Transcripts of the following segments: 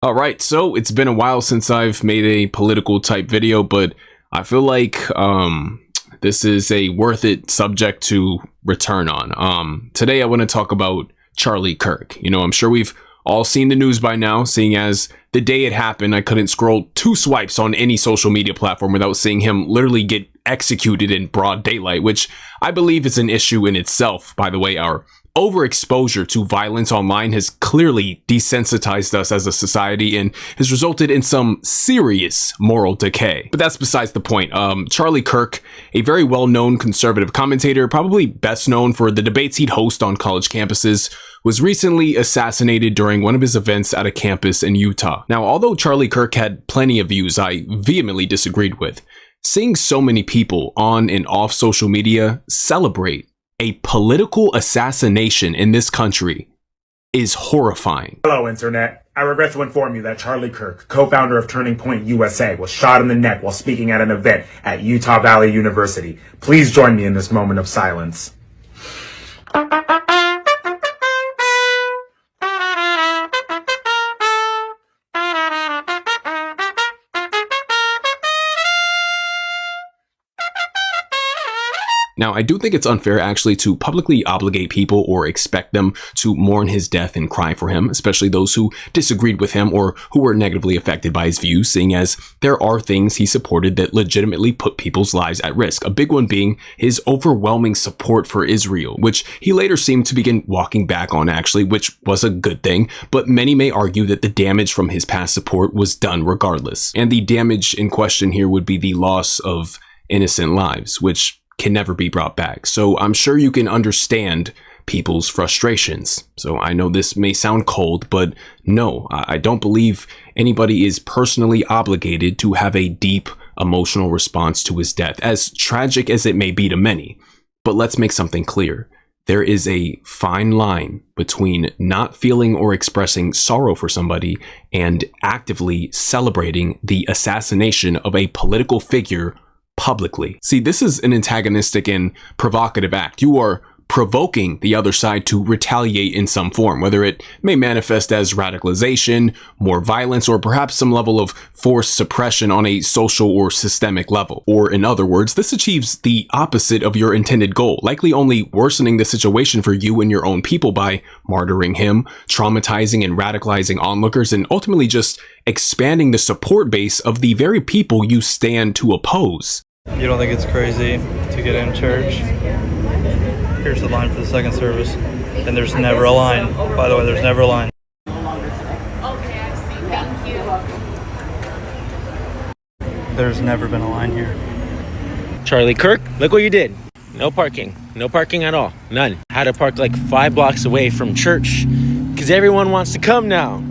All right, so it's been a while since I've made a political type video, but I feel like this is a worth it subject to return on. Today I want to talk about Charlie Kirk. You know, I'm sure we've all seen the news by now, seeing as the day it happened, I couldn't scroll 2 swipes on any social media platform without seeing him literally get executed in broad daylight, which I believe is an issue in itself. By the way, our overexposure to violence online has clearly desensitized us as a society and has resulted in some serious moral decay. But that's besides the point. Charlie Kirk, a very well-known conservative commentator, probably best known for the debates he'd host on college campuses, was recently assassinated during one of his events at a campus in Utah. Now, although Charlie Kirk had plenty of views I vehemently disagreed with, seeing so many people on and off social media celebrate a political assassination in this country is horrifying. Hello, Internet. I regret to inform you that Charlie Kirk, co-founder of Turning Point USA, was shot in the neck while speaking at an event at Utah Valley University. Please join me in this moment of silence. Now, I do think it's unfair actually to publicly obligate people or expect them to mourn his death and cry for him, especially those who disagreed with him or who were negatively affected by his views, seeing as there are things he supported that legitimately put people's lives at risk. A big one being his overwhelming support for Israel, which he later seemed to begin walking back on actually, which was a good thing, but many may argue that the damage from his past support was done regardless. And the damage in question here would be the loss of innocent lives, which can never be brought back. So I'm sure you can understand people's frustrations. So I know this may sound cold, but no, I don't believe anybody is personally obligated to have a deep emotional response to his death, as tragic as it may be to many. But let's make something clear. There is a fine line between not feeling or expressing sorrow for somebody and actively celebrating the assassination of a political figure publicly. See, this is an antagonistic and provocative act. You are provoking the other side to retaliate in some form, whether it may manifest as radicalization, more violence, or perhaps some level of forced suppression on a social or systemic level. Or in other words, this achieves the opposite of your intended goal, likely only worsening the situation for you and your own people by martyring him, traumatizing and radicalizing onlookers, and ultimately just expanding the support base of the very people you stand to oppose. You don't think it's crazy to get in church? Here's the line for the second service. And there's never a line. By the way, there's never a line. Okay, I see. Thank you. There's never been a line here. Charlie Kirk, look what you did. No parking. No parking at all. None. Had to park like 5 blocks away from church because everyone wants to come now.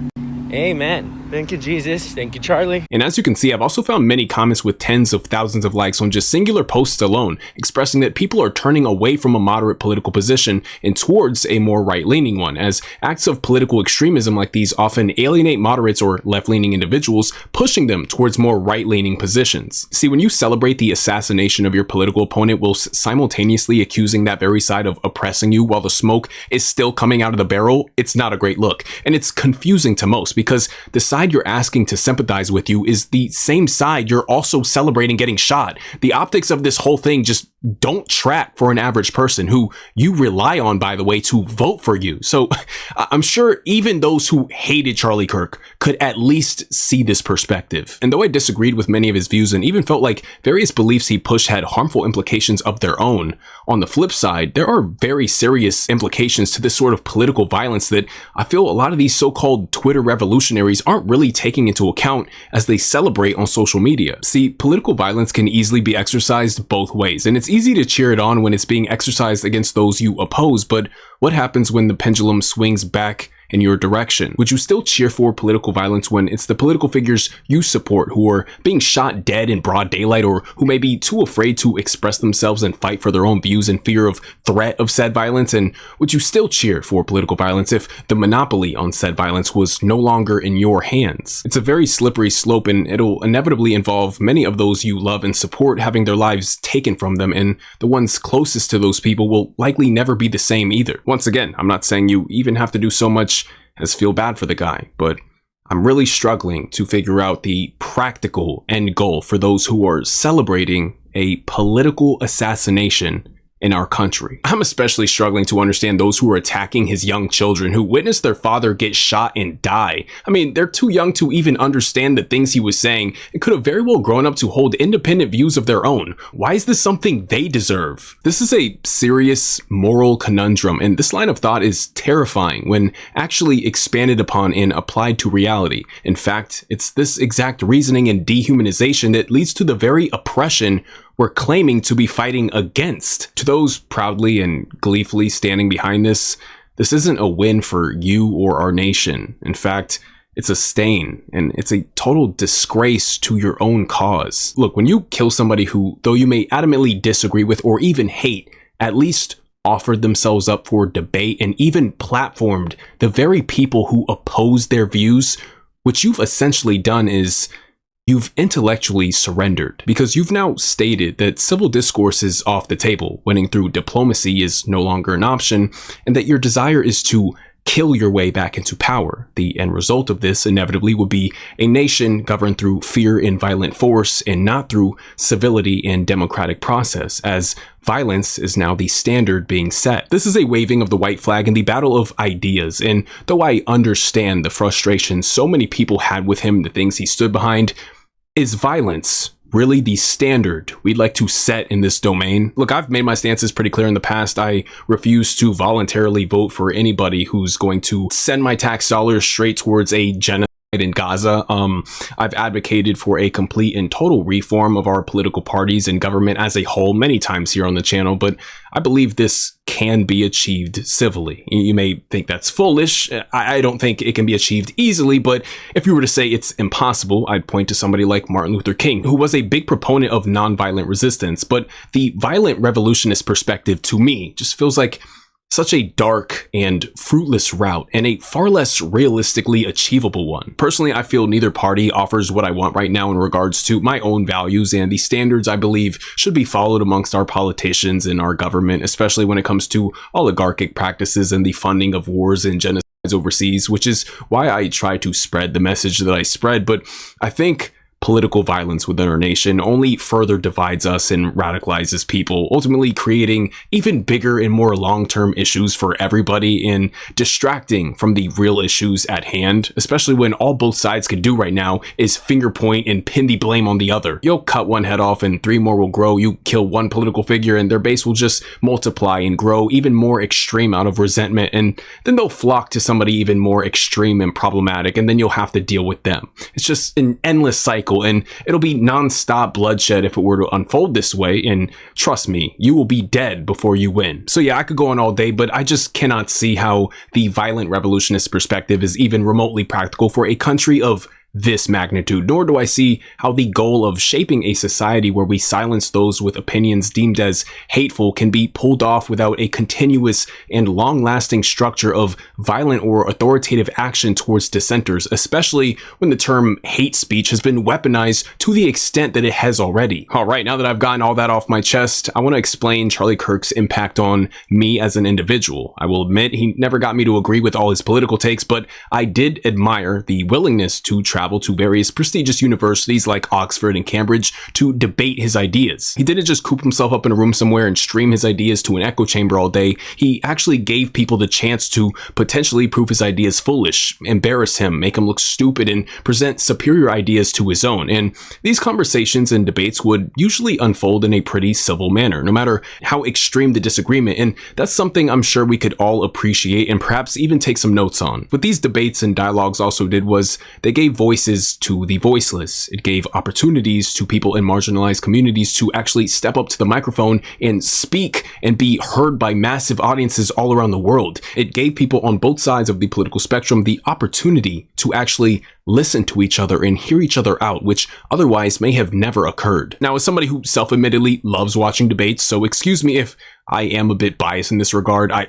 Amen. Thank you, Jesus. Thank you, Charlie. And as you can see, I've also found many comments with tens of thousands of likes on just singular posts alone, expressing that people are turning away from a moderate political position and towards a more right-leaning one, as acts of political extremism like these often alienate moderates or left-leaning individuals, pushing them towards more right-leaning positions. See, when you celebrate the assassination of your political opponent whilst simultaneously accusing that very side of oppressing you while the smoke is still coming out of the barrel, it's not a great look. And it's confusing to most because the side you're asking to sympathize with you is the same side you're also celebrating getting shot. The optics of this whole thing just don't track for an average person who you rely on, by the way, to vote for you. So I'm sure even those who hated Charlie Kirk could at least see this perspective. And though I disagreed with many of his views and even felt like various beliefs he pushed had harmful implications of their own, on the flip side, there are very serious implications to this sort of political violence that I feel a lot of these so-called Twitter revolutionaries aren't really taking into account as they celebrate on social media. See, political violence can easily be exercised both ways, and it's easy to cheer it on when it's being exercised against those you oppose, but what happens when the pendulum swings back in your direction? Would you still cheer for political violence when it's the political figures you support who are being shot dead in broad daylight, or who may be too afraid to express themselves and fight for their own views in fear of threat of said violence? And would you still cheer for political violence if the monopoly on said violence was no longer in your hands? It's a very slippery slope, and it'll inevitably involve many of those you love and support having their lives taken from them, and the ones closest to those people will likely never be the same either. Once again, I'm not saying you even have to do so much as feel bad for the guy, but I'm really struggling to figure out the practical end goal for those who are celebrating a political assassination in our country. I'm especially struggling to understand those who are attacking his young children who witnessed their father get shot and die. I mean, they're too young to even understand the things he was saying and could have very well grown up to hold independent views of their own. Why is this something they deserve? This is a serious moral conundrum, and this line of thought is terrifying when actually expanded upon and applied to reality. In fact, it's this exact reasoning and dehumanization that leads to the very oppression we're claiming to be fighting against. To those proudly and gleefully standing behind this isn't a win for you or our nation. In fact, it's a stain, and it's a total disgrace to your own cause. Look, when you kill somebody who, though you may adamantly disagree with or even hate, at least offered themselves up for debate and even platformed the very people who oppose their views, what you've essentially done is you've intellectually surrendered, because you've now stated that civil discourse is off the table, winning through diplomacy is no longer an option, and that your desire is to kill your way back into power. The end result of this inevitably would be a nation governed through fear and violent force and not through civility and democratic process, as violence is now the standard being set. This is a waving of the white flag in the battle of ideas, and though I understand the frustration so many people had with him, the things he stood behind, is violence really the standard we'd like to set in this domain? Look, I've made my stances pretty clear in the past. I refuse to voluntarily vote for anybody who's going to send my tax dollars straight towards a genocide in Gaza. I've advocated for a complete and total reform of our political parties and government as a whole many times here on the channel, but I believe this can be achieved civilly. You may think that's foolish. I don't think it can be achieved easily, but if you were to say it's impossible, I'd point to somebody like Martin Luther King, who was a big proponent of nonviolent resistance, but the violent revolutionist perspective to me just feels like such a dark and fruitless route, and a far less realistically achievable one. Personally, I feel neither party offers what I want right now in regards to my own values and the standards I believe should be followed amongst our politicians and our government, especially when it comes to oligarchic practices and the funding of wars and genocides overseas, which is why I try to spread the message that I spread. But I think political violence within our nation only further divides us and radicalizes people, ultimately creating even bigger and more long-term issues for everybody and distracting from the real issues at hand, especially when all both sides can do right now is finger point and pin the blame on the other. You'll cut one head off and 3 more will grow. You kill one political figure and their base will just multiply and grow even more extreme out of resentment, and then they'll flock to somebody even more extreme and problematic, and then you'll have to deal with them. It's just an endless cycle, and it'll be non-stop bloodshed if it were to unfold this way, and trust me, you will be dead before you win. So yeah, I could go on all day, but I just cannot see how the violent revolutionist perspective is even remotely practical for a country of this magnitude, nor do I see how the goal of shaping a society where we silence those with opinions deemed as hateful can be pulled off without a continuous and long-lasting structure of violent or authoritative action towards dissenters, especially when the term hate speech has been weaponized to the extent that it has already. All right, now that I've gotten all that off my chest, I want to explain Charlie Kirk's impact on me as an individual. I will admit he never got me to agree with all his political takes, but I did admire the willingness to travel to various prestigious universities like Oxford and Cambridge to debate his ideas. He didn't just coop himself up in a room somewhere and stream his ideas to an echo chamber all day. He actually gave people the chance to potentially prove his ideas foolish, embarrass him, make him look stupid, and present superior ideas to his own. And these conversations and debates would usually unfold in a pretty civil manner, no matter how extreme the disagreement. And that's something I'm sure we could all appreciate and perhaps even take some notes on. What these debates and dialogues also did was they gave voices to the voiceless. It gave opportunities to people in marginalized communities to actually step up to the microphone and speak and be heard by massive audiences all around the world. It gave people on both sides of the political spectrum the opportunity to actually listen to each other and hear each other out, which otherwise may have never occurred. Now, as somebody who self-admittedly loves watching debates, so excuse me if I am a bit biased in this regard, I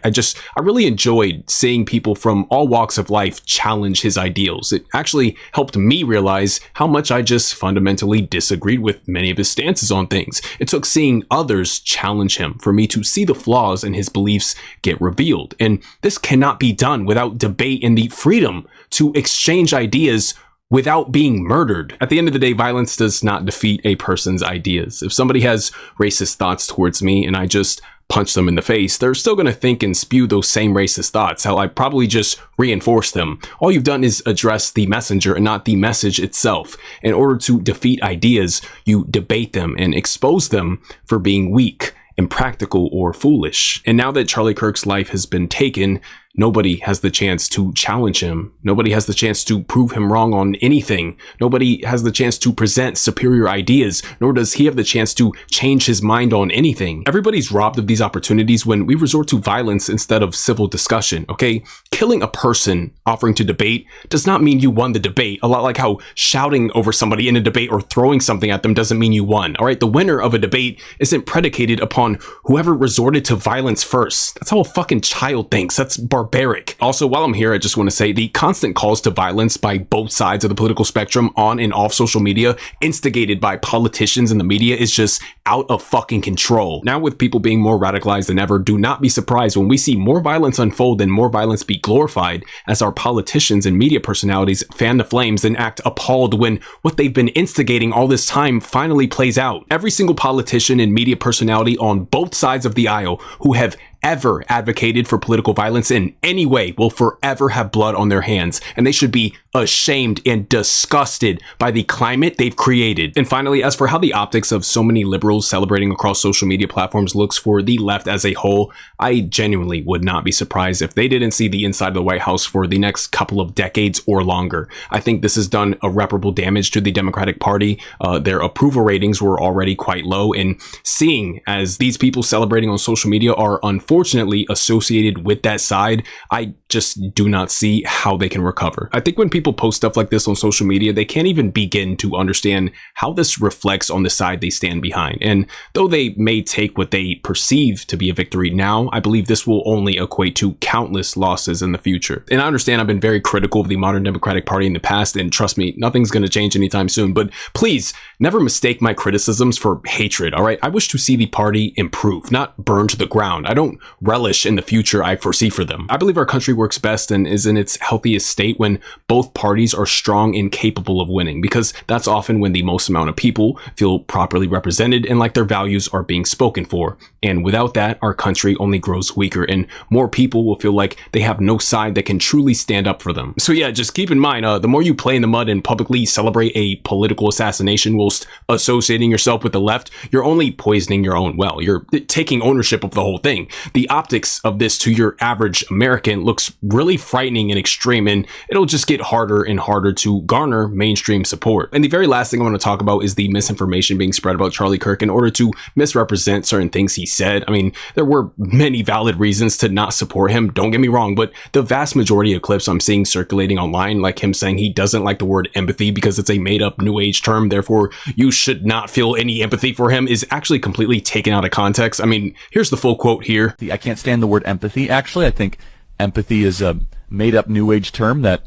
really enjoyed seeing people from all walks of life challenge his ideals. It actually helped me realize how much I just fundamentally disagreed with many of his stances on things. It took seeing others challenge him for me to see the flaws in his beliefs get revealed. And this cannot be done without debate and the freedom to exchange ideas without being murdered. At the end of the day, violence does not defeat a person's ideas. If somebody has racist thoughts towards me and I just punch them in the face, they're still going to think and spew those same racist thoughts. Hell, I probably just reinforce them. All you've done is address the messenger and not the message itself. In order to defeat ideas, you debate them and expose them for being weak, impractical, or foolish. And now that Charlie Kirk's life has been taken, nobody has the chance to challenge him. Nobody has the chance to prove him wrong on anything. Nobody has the chance to present superior ideas, nor does he have the chance to change his mind on anything. Everybody's robbed of these opportunities when we resort to violence instead of civil discussion, okay? Killing a person offering to debate does not mean you won the debate. A lot like how shouting over somebody in a debate or throwing something at them doesn't mean you won, all right? The winner of a debate isn't predicated upon whoever resorted to violence first. That's how a fucking child thinks. That's barbaric. Also, while I'm here, I just want to say the constant calls to violence by both sides of the political spectrum on and off social media, instigated by politicians and the media, is just out of fucking control. Now, with people being more radicalized than ever, do not be surprised when we see more violence unfold and more violence be glorified as our politicians and media personalities fan the flames and act appalled when what they've been instigating all this time finally plays out. Every single politician and media personality on both sides of the aisle who have ever advocated for political violence in any way will forever have blood on their hands, and they should be ashamed and disgusted by the climate they've created. And finally, as for how the optics of so many liberals celebrating across social media platforms looks for the left as a whole, I genuinely would not be surprised if they didn't see the inside of the White House for the next couple of decades or longer. I think this has done irreparable damage to the Democratic Party. Their approval ratings were already quite low, and seeing as these people celebrating on social media are unfortunately associated with that side, I just do not see how they can recover. I think when people post stuff like this on social media, they can't even begin to understand how this reflects on the side they stand behind. And though they may take what they perceive to be a victory now, I believe this will only equate to countless losses in the future. And I understand I've been very critical of the modern Democratic Party in the past, and trust me, nothing's going to change anytime soon, but please never mistake my criticisms for hatred, all right? I wish to see the party improve, not burn to the ground. I don't relish in the future I foresee for them. I believe our country works best and is in its healthiest state when both parties are strong and capable of winning, because that's often when the most amount of people feel properly represented and like their values are being spoken for. And without that, our country only grows weaker and more people will feel like they have no side that can truly stand up for them. So yeah, just keep in mind, the more you play in the mud and publicly celebrate a political assassination whilst associating yourself with the left, you're only poisoning your own well. You're taking ownership of the whole thing. The optics of this to your average American looks really frightening and extreme, and it'll just get harder and harder to garner mainstream support. And the very last thing I want to talk about is the misinformation being spread about Charlie Kirk in order to misrepresent certain things he said. I mean, there were many valid reasons to not support him, don't get me wrong, but the vast majority of clips I'm seeing circulating online, like him saying he doesn't like the word empathy because it's a made-up new age term, therefore you should not feel any empathy for him, is actually completely taken out of context. I mean, here's the full quote here. I can't stand the word empathy. Actually, I think empathy is a made-up new age term that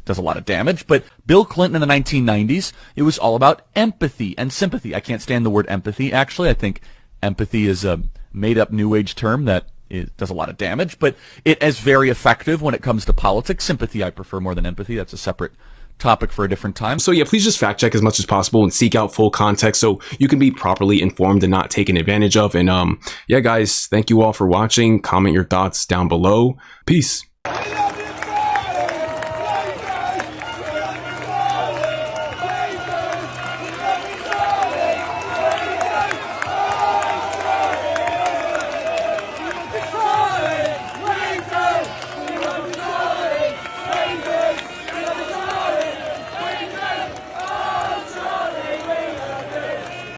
does a lot of damage. But Bill Clinton in the 1990s, it was all about empathy and sympathy. I can't stand the word empathy. Actually, I think empathy is a made-up new age term that does a lot of damage, but it is very effective when it comes to politics. Sympathy I prefer more than empathy. That's a separate topic for a different time. So yeah, please just fact check as much as possible and seek out full context so you can be properly informed and not taken advantage of. And yeah, guys, thank you all for watching. Comment your thoughts down below. Peace.